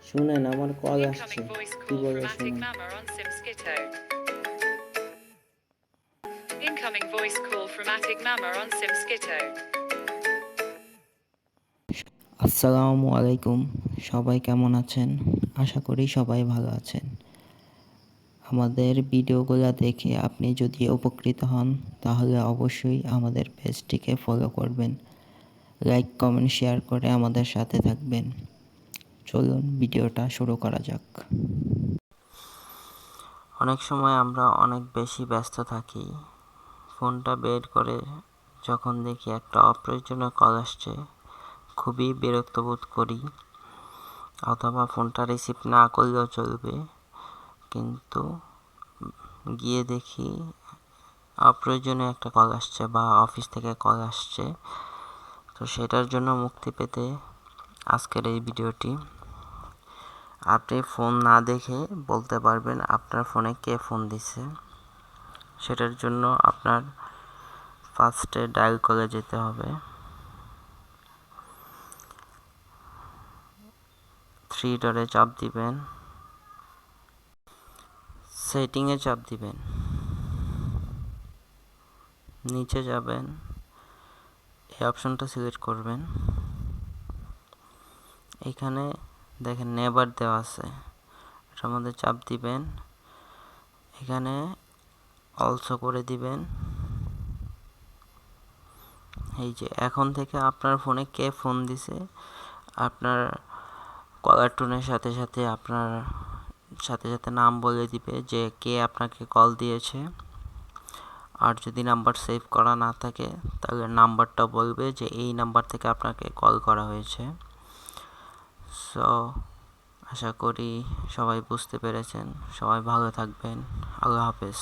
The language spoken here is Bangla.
শুনেন আমার কল আসছে, Incoming voice কি call বলে from Attic শুনেন। Mama on Simskito. Incoming voice call from Attic Mama on Simskito. আসসালামু আলাইকুম, সবাই কেমন আছেন? আশা করি সবাই ভালো আছেন। আমাদের ভিডিওগুলো দেখে আপনি যদি উপকৃত হন তাহলে অবশ্যই আমাদের পেজটিকে ফলো করবেন, লাইক কমেন্ট শেয়ার করে আমাদের সাথে থাকবেন। চলুন ভিডিওটা শুরু করা যাক। অনেক সময় আমরা অনেক বেশি ব্যস্ত থাকি, ফোনটা বের করে যখন দেখি একটা অপ্রয়োজনীয় কল আসছে খুবই বিরক্ত বোধ করি, অথবা ফোনটা রিসিভ না করলেও চলবে, কিন্তু গিয়ে দেখি অপ্রয়োজনীয় একটা কল আসছে বা অফিস থেকে কল আসছে। তো সেটার জন্য মুক্তি পেতে আজকের এই ভিডিওটি। আপনি ফোন না দেখে বলতে পারবেন আপনার ফোনে কে ফোন দিছে। সেটার জন্য আপনার ফার্স্টে ডায়াল কলে যেতে হবে, 3 ডটে চাপ দিবেন, সেটিংয়ে চাপ দিবেন, নিচে যাবেন, এই অপশনটা সিলেক্ট করবেন। এখানে দেখেন নেভার দেওয়া আছে, এটার মধ্যে চাপ দিবেন, এখানে অলসো করে দিবেন। এই যে এখন থেকে আপনার ফোনে কে ফোন দিছে আপনার কলার টোনের সাথে সাথে আপনার সাথে সাথে নাম বলে দিবে যে কে আপনাকে কল দিয়েছে। আর যদি নাম্বার সেভ করা না থাকে তাহলে নাম্বারটা বলবে যে এই নাম্বার থেকে আপনাকে কল করা হয়েছে। সো আশা করি সবাই বুঝতে পেরেছেন। সবাই ভালো থাকবেন। আল্লাহ হাফেজ।